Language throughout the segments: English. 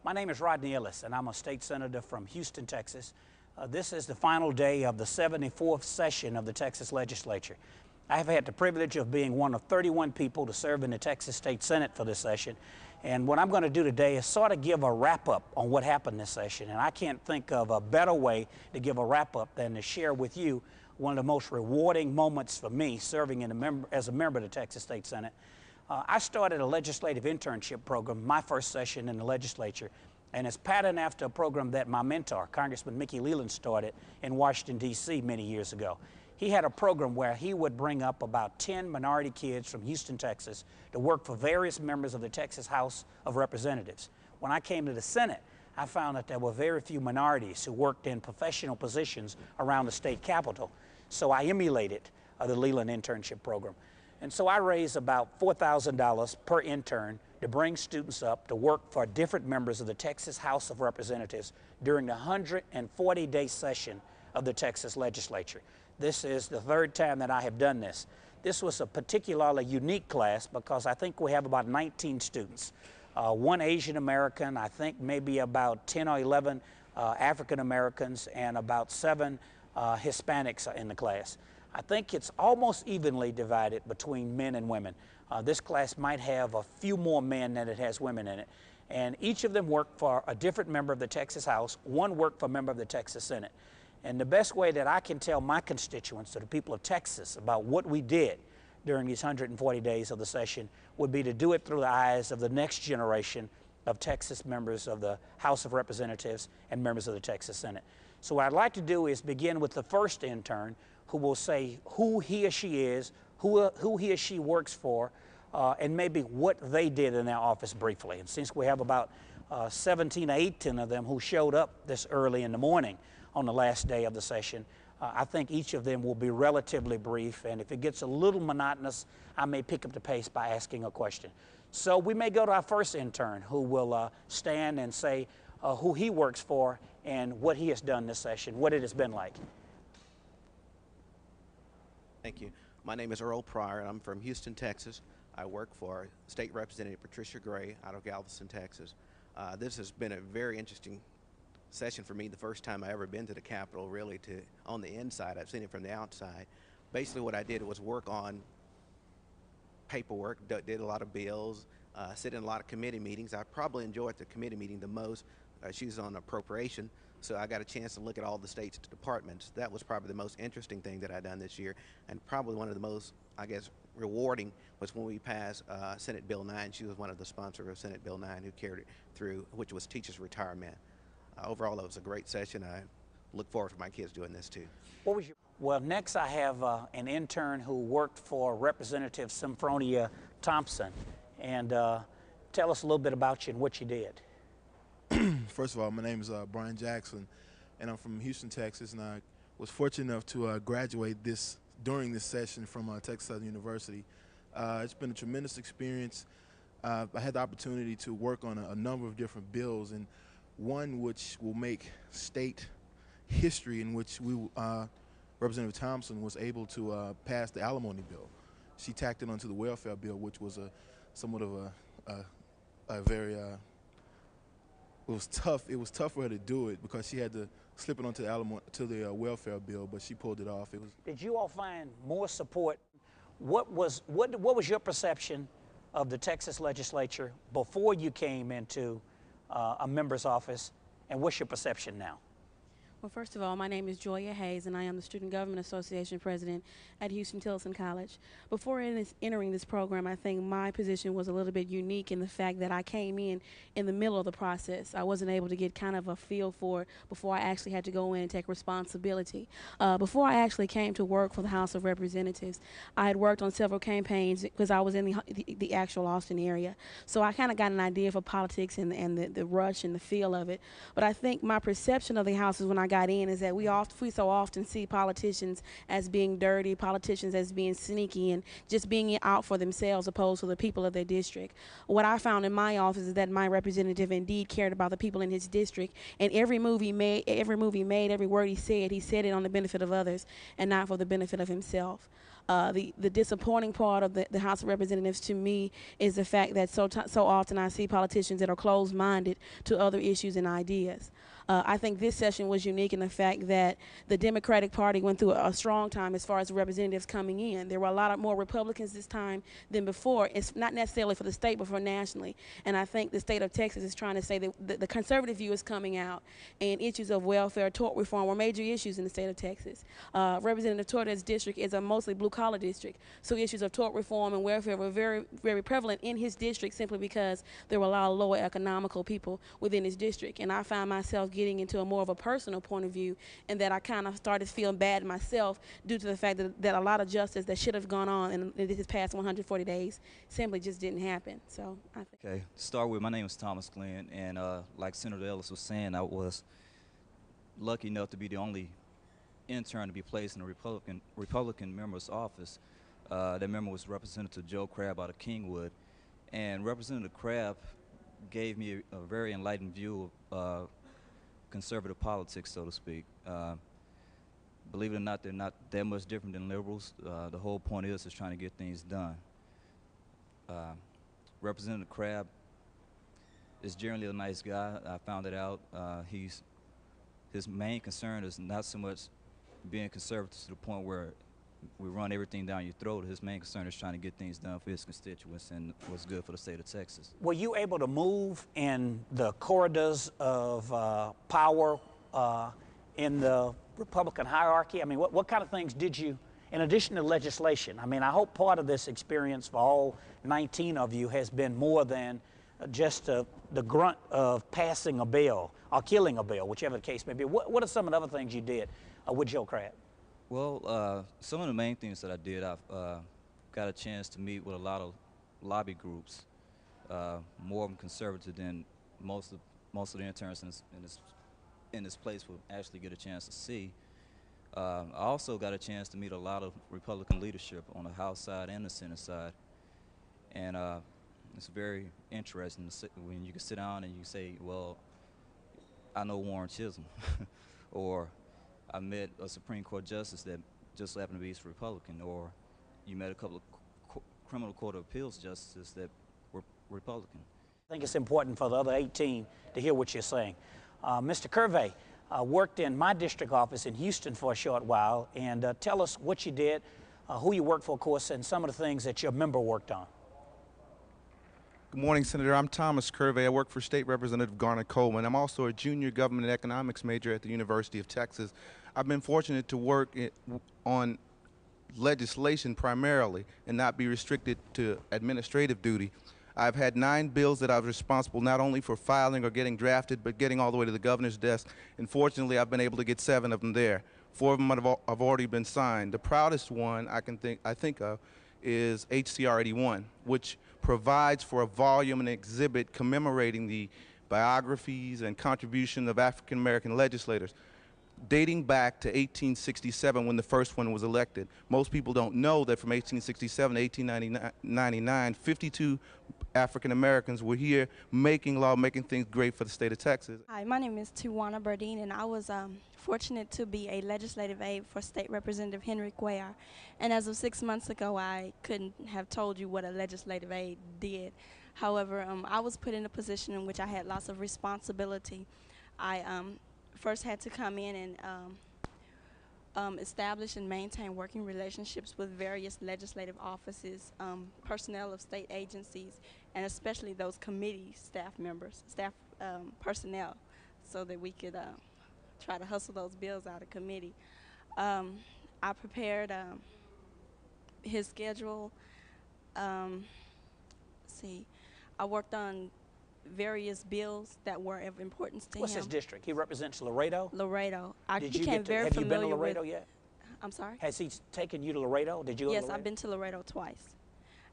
My name is Rodney Ellis, and I'm a state senator from Houston, Texas. This is the final day of the 74th session of the Texas legislature. I have had the privilege of being one of 31 people to serve in the Texas State Senate for this session. And what I'm going to do today is sort of give a wrap-up on what happened this session. And I can't think of a better way to give a wrap-up than to share with you one of the most rewarding moments for me serving as a member of the Texas State Senate. I started a legislative internship program my first session in the legislature, and it's patterned after a program that my mentor, Congressman Mickey Leland, started in Washington, D.C. many years ago. He had a program where he would bring up about 10 minority kids from Houston, Texas, to work for various members of the Texas House of Representatives. When I came to the Senate, I found that there were very few minorities who worked in professional positions around the state capitol. So I emulated the Leland internship program. And so I raised about $4,000 per intern to bring students up to work for different members of the Texas House of Representatives during the 140-day session of the Texas legislature. This is the third time that I have done this. This was a particularly unique class because I think we have about 19 students. One Asian American, I think maybe about 10 or 11 African Americans, and about 7 Hispanics in the class. I think it's almost evenly divided between men and women. This class might have a few more men than it has women in it. And each of them worked for a different member of the Texas House. One worked for a member of the Texas Senate. And the best way that I can tell my constituents, or the people of Texas, about what we did during these 140 days of the session would be to do it through the eyes of the next generation of Texas members of the House of Representatives and members of the Texas Senate. So what I'd like to do is begin with the first intern, who will say who he or she is, who he or she works for, and maybe what they did in their office briefly. And since we have about 17 or 18 of them who showed up this early in the morning on the last day of the session, I think each of them will be relatively brief, and if it gets a little monotonous, I may pick up the pace by asking a question. So we may go to our first intern, who will stand and say who he works for and what he has done this session, what it has been like. Thank you. My name is Earl Pryor, and I'm from Houston, Texas. I work for State Representative Patricia Gray out of Galveston, Texas. This has been a very interesting session for me. The first time I ever been to the Capitol, really, on the inside. I've seen it from the outside. Basically, what I did was work on paperwork, did a lot of bills, sit in a lot of committee meetings. I probably enjoyed the committee meeting the most. She was on appropriation, so I got a chance to look at all the state's departments. That was probably the most interesting thing that I've done this year, and probably one of the most, I guess, rewarding was when we passed Senate Bill 9. She was one of the sponsors of Senate Bill 9 who carried it through, which was teachers' retirement. Overall, it was a great session. I look forward to my kids doing this too. What was your? Well, next I have an intern who worked for Representative Symphonia Thompson, and tell us a little bit about you and what you did. First of all, my name is Brian Jackson, and I'm from Houston, Texas, and I was fortunate enough to graduate during this session from Texas Southern University. It's been a tremendous experience. I had the opportunity to work on a number of different bills, and one which will make state history, in which Representative Thompson was able to pass the alimony bill. She tacked it onto the welfare bill, which was somewhat of a very it was tough. It was tough for her to do it because she had to slip it onto the welfare bill, but she pulled it off. Did you all find more support? What was your perception of the Texas legislature before you came into a member's office, and what's your perception now? Well, first of all, my name is Joya Hayes, and I am the Student Government Association President at Houston-Tillotson College. Before entering this program, I think my position was a little bit unique in the fact that I came in the middle of the process. I wasn't able to get kind of a feel for it before I actually had to go in and take responsibility. Before I actually came to work for the House of Representatives, I had worked on several campaigns because I was in the actual Austin area. So I kind of got an idea for politics and the rush and the feel of it. But I think my perception of the House is when I got in is that we so often see politicians as being dirty, politicians as being sneaky, and just being out for themselves opposed to the people of their district. What I found in my office is that my representative indeed cared about the people in his district, and every move he made, every word he said it on the benefit of others and not for the benefit of himself. The disappointing part of the House of Representatives to me is the fact that so often I see politicians that are closed-minded to other issues and ideas. I think this session was unique in the fact that the Democratic Party went through a strong time as far as representatives coming in. There were a lot of more Republicans this time than before. It's not necessarily for the state, but for nationally. And I think the state of Texas is trying to say that the conservative view is coming out, and issues of welfare, tort reform were major issues in the state of Texas. Representative Torres' district is a mostly blue-collar district, so issues of tort reform and welfare were very, very prevalent in his district simply because there were a lot of lower economical people within his district. And I found myself getting into a more of a personal point of view, and that I kind of started feeling bad myself due to the fact that a lot of justice that should have gone on in this past 140 days simply just didn't happen. So I think. Okay, to start with, my name is Thomas Glenn, and like Senator Ellis was saying, I was lucky enough to be the only intern to be placed in a Republican member's office. That member was Representative Joe Crabb out of Kingwood, and Representative Crabb gave me a very enlightened view of conservative politics, so to speak. Believe it or not, they're not that much different than liberals. The whole point is trying to get things done. Representative Crabb is generally a nice guy. I found it out. His main concern is not so much being conservative to the point where we run everything down your throat. His main concern is trying to get things done for his constituents and what's good for the state of Texas. Were you able to move in the corridors of power in the Republican hierarchy? I mean, what kind of things did you, in addition to legislation? I mean, I hope part of this experience for all 19 of you has been more than just the grunt of passing a bill or killing a bill, whichever the case may be. What are some of the other things you did with Joe Crabb? Well, some of the main things that I did, I've got a chance to meet with a lot of lobby groups, more of them conservative than most of the interns in this place will actually get a chance to see. I also got a chance to meet a lot of Republican leadership on the House side and the Senate side, and it's very interesting when you can sit down and you say, well, I know Warren Chisholm, or I met a Supreme Court justice that just happened to be a Republican, or you met a couple of criminal court of appeals justices that were Republican. I think it's important for the other 18 to hear what you're saying. Mr. Curvey worked in my district office in Houston for a short while, and tell us what you did, who you worked for, of course, and some of the things that your member worked on. Good morning, Senator. I'm Thomas Curvey. I work for State Representative Garner Coleman. I'm also a junior government and economics major at the University of Texas. I've been fortunate to work on legislation primarily and not be restricted to administrative duty. I've had 9 bills that I was responsible not only for filing or getting drafted, but getting all the way to the governor's desk. And fortunately, I've been able to get 7 of them there. 4 of them have already been signed. The proudest one I think of is HCR 81, which provides for a volume and exhibit commemorating the biographies and contribution of African American legislators, dating back to 1867 when the first one was elected. Most people don't know that from 1867 to 1899, 52 African Americans were here making law, making things great for the state of Texas. Hi, my name is Tijuana Burdine, and I was fortunate to be a legislative aide for State Representative Henry Cuellar. And as of 6 months ago, I couldn't have told you what a legislative aide did. However, I was put in a position in which I had lots of responsibility. I first had to come in and establish and maintain working relationships with various legislative offices, personnel of state agencies, and especially those committee staff members, personnel, so that we could try to hustle those bills out of committee. I prepared his schedule. I worked on various bills that were of importance to him. What's his district? He represents Laredo? Laredo. Have you been to Laredo yet? I'm sorry? Has he taken you to Laredo? Did you go to Yes, Laredo? I've been to Laredo twice.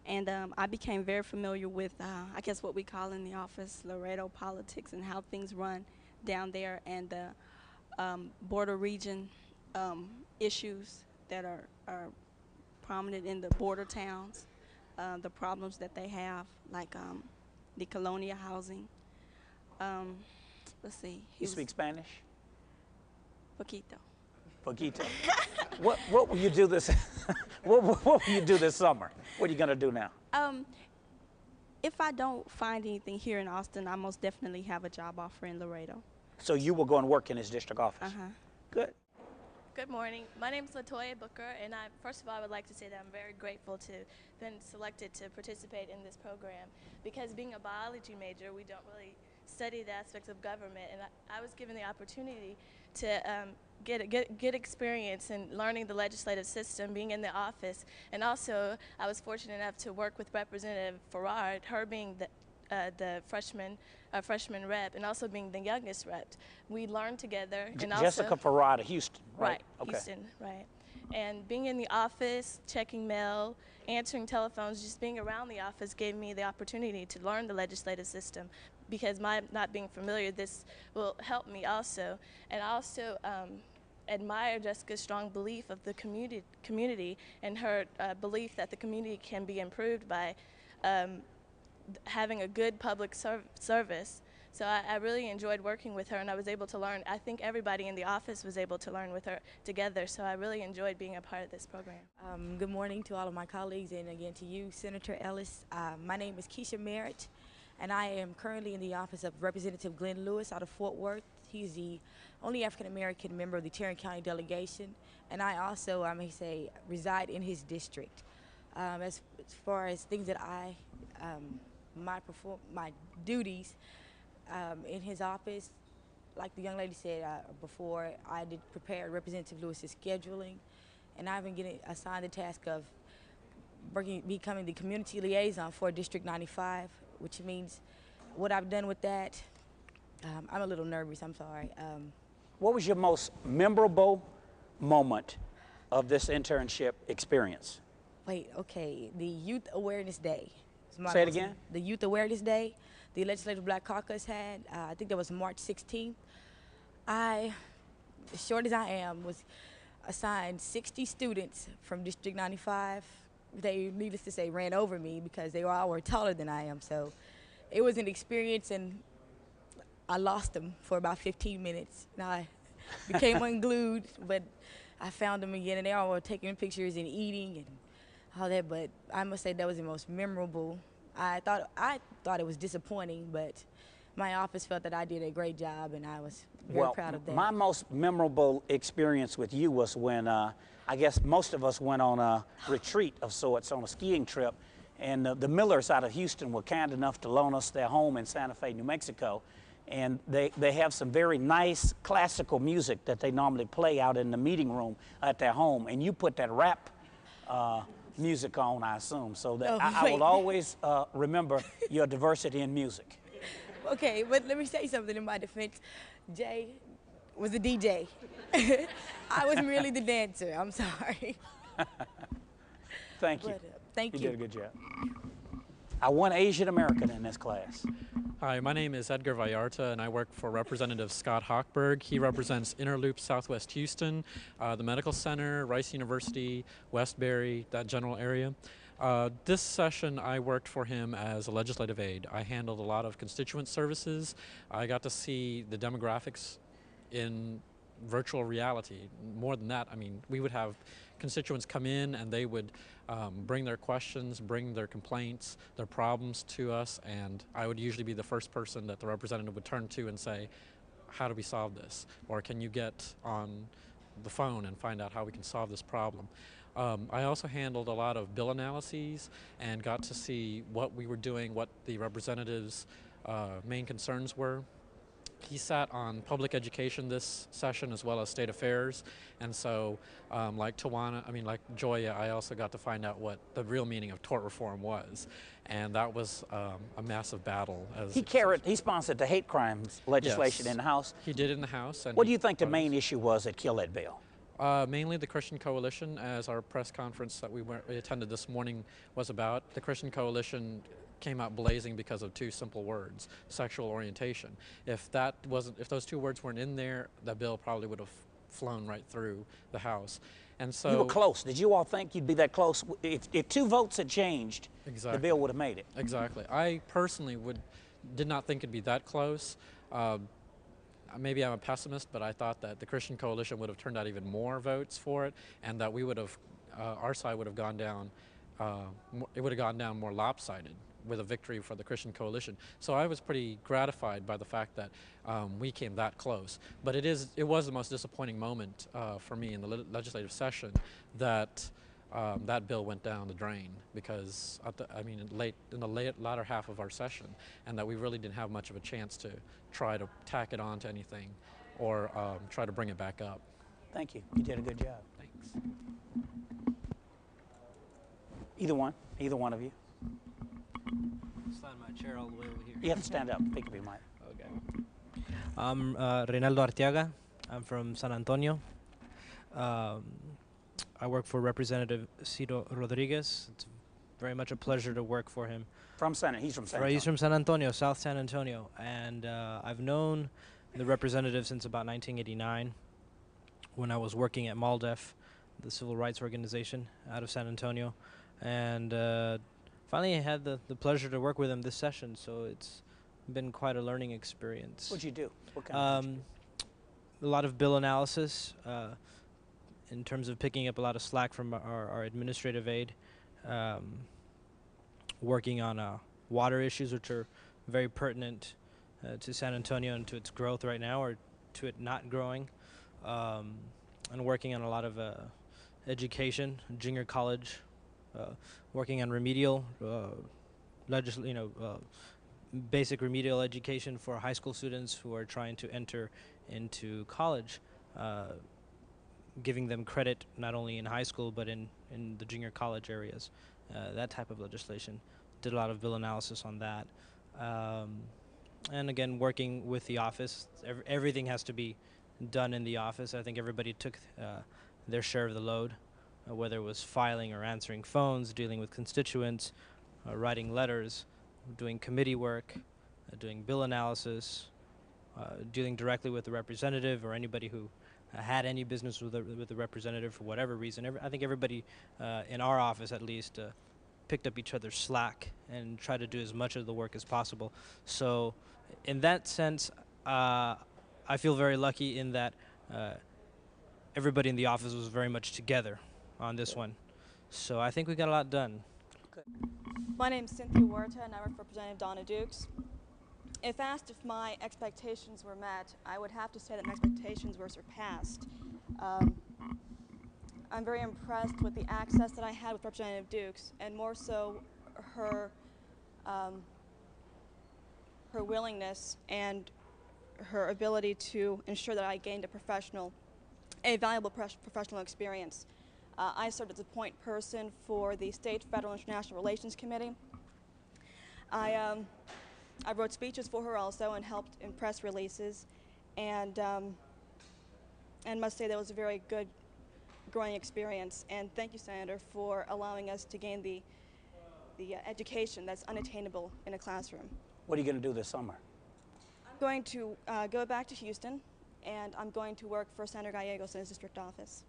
And I became very familiar with, I guess what we call in the office, Laredo politics and how things run down there, and the border region issues that are prominent in the border towns, the problems that they have, like the colonial housing. Let's see. You speak Spanish? Poquito. Poquito. What will you do this? What will you do this summer? What are you going to do now? If I don't find anything here in Austin, I most definitely have a job offer in Laredo. So you will go and work in his district office? Good. Good morning. My name is Latoya Booker, and first of all, I would like to say that I'm very grateful to have been selected to participate in this program, because being a biology major, we don't really study the aspects of government, and I was given the opportunity to get experience in learning the legislative system, being in the office, and also I was fortunate enough to work with Representative Farrar, her being the freshman rep, and also being the youngest rep. We learned together. And Jessica Farrar of Houston, right? Right, Okay. Houston, right. And being in the office, checking mail, answering telephones, just being around the office gave me the opportunity to learn the legislative system, because my not being familiar, this will help me also. And I also admire Jessica's strong belief of the community and her belief that the community can be improved by having a good public service. So I really enjoyed working with her, and I was able to learn. I think everybody in the office was able to learn with her together, so I really enjoyed being a part of this program. Good morning to all of my colleagues, and again to you, Senator Ellis. My name is Keisha Merritt, and I am currently in the office of Representative Glenn Lewis out of Fort Worth. He's the only African-American member of the Tarrant County delegation, and I also, I may say, reside in his district. As far as things that my duties in his office, like the young lady said before, I did prepare Representative Lewis's scheduling, and I've been getting assigned the task of becoming the community liaison for District 95, which means what I've done with that. I'm a little nervous, I'm sorry. What was your most memorable moment of this internship experience? Wait, okay, the Youth Awareness Day. Say it again? The Youth Awareness Day, the Legislative Black Caucus had, I think that was March 16th. I, as short as I am, was assigned 60 students from District 95. They, needless to say, ran over me because they all were taller than I am. So it was an experience, and I lost them for about 15 minutes. And I became unglued, but I found them again, and they all were taking pictures and eating and all that. But I must say that was the most memorable. I thought it was disappointing, but my office felt that I did a great job, and I was very proud of that. My most memorable experience with you was when I guess most of us went on a retreat of sorts on a skiing trip, and the Millers out of Houston were kind enough to loan us their home in Santa Fe, New Mexico. And they have some very nice classical music that they normally play out in the meeting room at their home, and you put that rap music on, I assume, so that I will always remember your diversity in music. Okay, but let me say something in my defense. Jay was a DJ. I was merely the dancer. I'm sorry. Thank you. But, thank you. You did a good job. I won Asian American in this class. Hi, my name is Edgar Vallarta, and I work for Representative Scott Hochberg. He represents Interloop Southwest Houston, the Medical Center, Rice University, Westbury, that general area. This session, I worked for him as a legislative aide. I handled a lot of constituent services. I got to see the demographics in virtual reality. More than that, I mean, we would have constituents come in, and they would bring their questions, bring their complaints, their problems to us, and I would usually be the first person that the representative would turn to and say, how do we solve this? Or can you get on the phone and find out how we can solve this problem? I also handled a lot of bill analyses and got to see what we were doing, what the representatives' main concerns were. He sat on public education this session as well as state affairs, and so like Joya, I also got to find out what the real meaning of tort reform was, and that was a massive battle. He sponsored the hate crimes legislation in the House. He did in the House. And what do you think the main issue was that killed that bill? Mainly the Christian Coalition, as our press conference that we attended this morning was about. The Christian Coalition came out blazing because of two simple words: sexual orientation. If those two words weren't in there, the bill probably would have flown right through the House. And so you were close. Did you all think you'd be that close? If 2 votes had changed, exactly, the bill would have made it. Exactly. I personally did not think it'd be that close. Maybe I'm a pessimist, but I thought that the Christian Coalition would have turned out even more votes for it, and that we would have our side would have gone down, it would have gone down more lopsided with a victory for the Christian Coalition. So I was pretty gratified by the fact that we came that close. But it was the most disappointing moment for me in the legislative session that that bill went down the drain, because in the latter half of our session, and that we really didn't have much of a chance to try to tack it on to anything or try to bring it back up. Thank you. You did a good job. Thanks. Either one of you. Stand my chair all the way over here. You have to stand up. Pick up your mic. Okay. I'm Reynaldo Arteaga. I'm from San Antonio. I work for Representative Ciro Rodriguez. It's very much a pleasure to work for him. He's from San Antonio. He's from San Antonio, South San Antonio. And I've known the representative since about 1989 when I was working at MALDEF, the civil rights organization out of San Antonio. And finally I had the pleasure to work with him this session, so it's been quite a learning experience. What'd you do? What kind of a lot of bill analysis, in terms of picking up a lot of slack from our administrative aide, working on water issues, which are very pertinent to San Antonio and to its growth right now, or to it not growing, and working on a lot of education, junior college, working on remedial, basic remedial education for high school students who are trying to enter into college, giving them credit not only in high school but in the junior college areas. That type of legislation. Did a lot of bill analysis on that. And again, working with the office. Everything has to be done in the office. I think everybody took their share of the load, whether it was filing or answering phones, dealing with constituents, writing letters, doing committee work, doing bill analysis, dealing directly with the representative or anybody who had any business with the representative for whatever reason. I think everybody in our office, at least, picked up each other's slack and tried to do as much of the work as possible. So in that sense, I feel very lucky in that everybody in the office was very much together on this one. So I think we got a lot done. My name is Cynthia Huerta, and I work for Representative Donna Dukes. If asked if my expectations were met, I would have to say that my expectations were surpassed. I'm very impressed with the access that I had with Representative Dukes, and more so her willingness and her ability to ensure that I gained a valuable professional experience. I served as a point person for the State, Federal, and International Relations Committee. I wrote speeches for her also and helped in press releases, and must say that was a very good growing experience. And thank you, Senator, for allowing us to gain the education that's unattainable in a classroom. What are you going to do this summer? I'm going to go back to Houston, and I'm going to work for Senator Gallegos in his district office.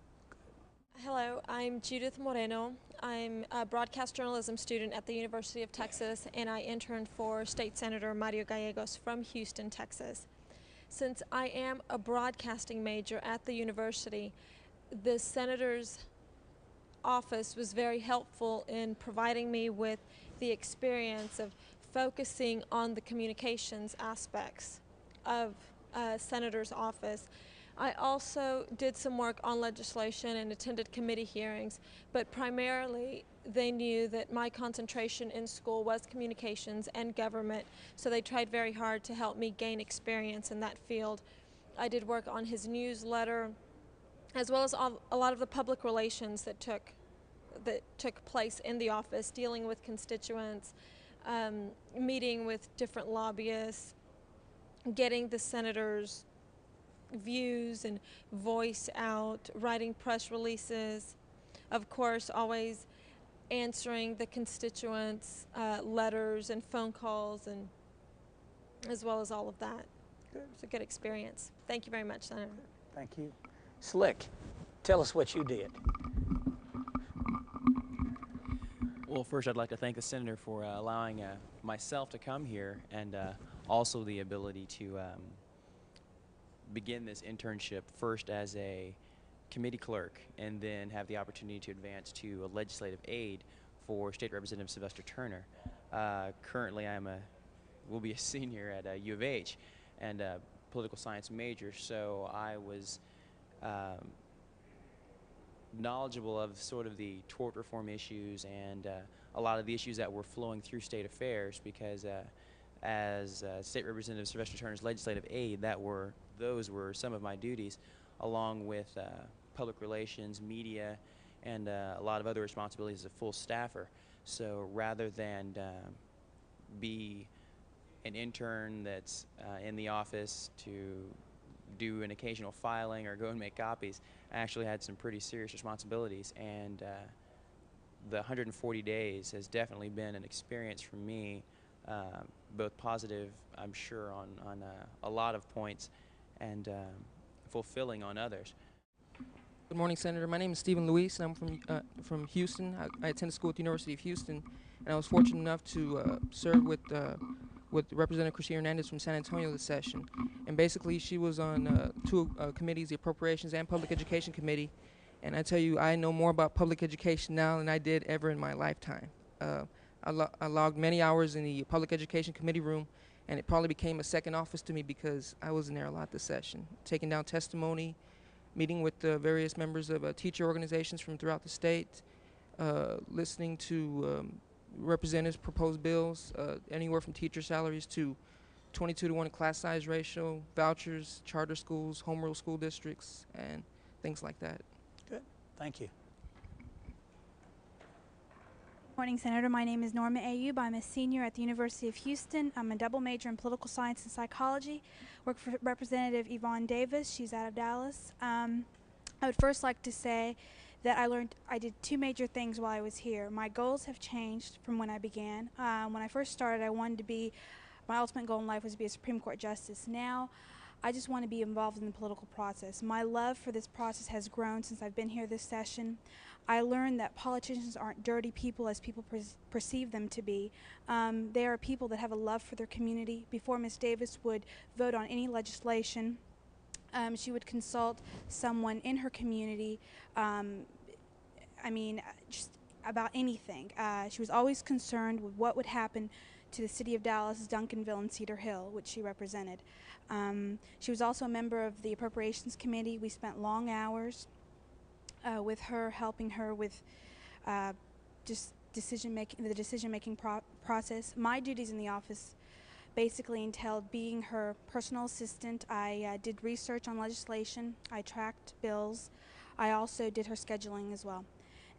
Hello, I'm Judith Moreno. I'm a broadcast journalism student at the University of Texas, and I interned for State Senator Mario Gallegos from Houston, Texas. Since I am a broadcasting major at the university, the senator's office was very helpful in providing me with the experience of focusing on the communications aspects of a senator's office. I also did some work on legislation and attended committee hearings, but primarily they knew that my concentration in school was communications and government, so they tried very hard to help me gain experience in that field. I did work on his newsletter, as well as a lot of the public relations that took place in the office, dealing with constituents, meeting with different lobbyists, getting the senators' views and voice out, writing press releases, of course always answering the constituents' letters and phone calls, and as well as all of that. Good. It's a good experience. Thank you very much, Senator. Thank you. Slick, tell us what you did. Well, first I'd like to thank the Senator for allowing myself to come here, and also the ability to begin this internship first as a committee clerk and then have the opportunity to advance to a legislative aide for State Representative Sylvester Turner. Currently, will be a senior at U of H and a political science major, so I was knowledgeable of sort of the tort reform issues and a lot of the issues that were flowing through state affairs, because as State Representative Sylvester Turner's legislative aide, those were some of my duties, along with public relations, media, and a lot of other responsibilities as a full staffer. So rather than be an intern that's in the office to do an occasional filing or go and make copies, I actually had some pretty serious responsibilities, and the 140 days has definitely been an experience for me, both positive, I'm sure, on a lot of points, and fulfilling on others. Good morning, Senator. My name is Stephen Luis, and I'm from Houston. I attended school at the University of Houston, and I was fortunate enough to serve with Representative Cristina Hernandez from San Antonio this session. And basically, she was on two committees, the Appropriations and Public Education Committee. And I tell you, I know more about public education now than I did ever in my lifetime. I logged many hours in the Public Education Committee room, and it probably became a second office to me because I was in there a lot this session, taking down testimony, meeting with various members of teacher organizations from throughout the state, listening to representatives propose bills, anywhere from teacher salaries to 22-to-1 class size ratio, vouchers, charter schools, home rule school districts, and things like that. Good. Thank you. Morning, Senator. My name is Norma Ayub. I'm a senior at the University of Houston. I'm a double major in political science and psychology. Work for Representative Yvonne Davis. She's out of Dallas. I would first like to say that I did two major things while I was here. My goals have changed from when I began. When I first started, my ultimate goal in life was to be a Supreme Court justice. Now, I just want to be involved in the political process. My love for this process has grown since I've been here this session. I learned that politicians aren't dirty people as people perceive them to be. They are people that have a love for their community. Before Ms. Davis would vote on any legislation, she would consult someone in her community, just about anything. She was always concerned with what would happen to the city of Dallas, Duncanville, and Cedar Hill, which she represented. She was also a member of the Appropriations Committee. We spent long hours with her, helping her with just the decision-making process. My duties in the office basically entailed being her personal assistant. I did research on legislation. I tracked bills. I also did her scheduling as well.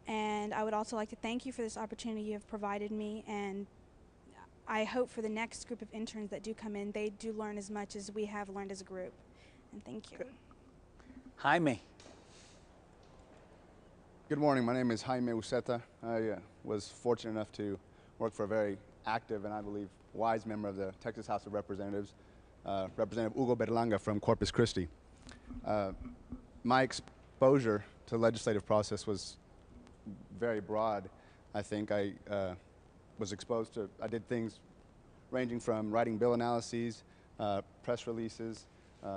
And I would also like to thank you for this opportunity you have provided me, and I hope for the next group of interns that do come in, they do learn as much as we have learned as a group. And thank you. Good. Jaime. Good morning. My name is Jaime Uceta. I was fortunate enough to work for a very active and I believe wise member of the Texas House of Representatives, Representative Hugo Berlanga from Corpus Christi. My exposure to the legislative process was very broad. I think I was exposed to, I did things ranging from writing bill analyses, press releases,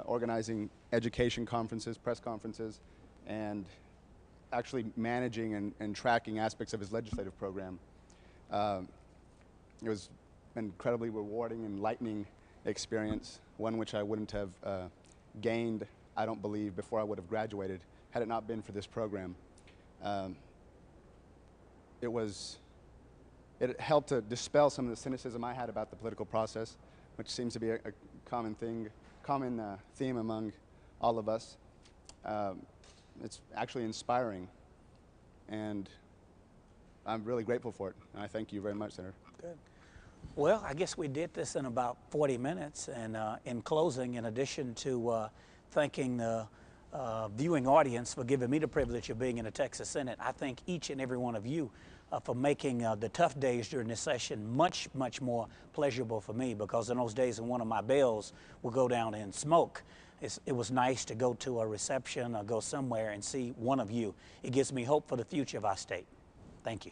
organizing education conferences, press conferences, and actually managing and tracking aspects of his legislative program. It was an incredibly rewarding, enlightening experience, one which I wouldn't have gained, I don't believe, before I would have graduated had it not been for this program. It helped to dispel some of the cynicism I had about the political process, which seems to be a common theme among all of us. It's actually inspiring, and I'm really grateful for it. And I thank you very much, Senator. Good. Well, I guess we did this in about 40 minutes, and in closing, in addition to thanking the viewing audience for giving me the privilege of being in the Texas Senate, I thank each and every one of you for making the tough days during this session much, much more pleasurable for me, because in those days when one of my bells would go down in smoke, it was nice to go to a reception or go somewhere and see one of you. It gives me hope for the future of our state. Thank you.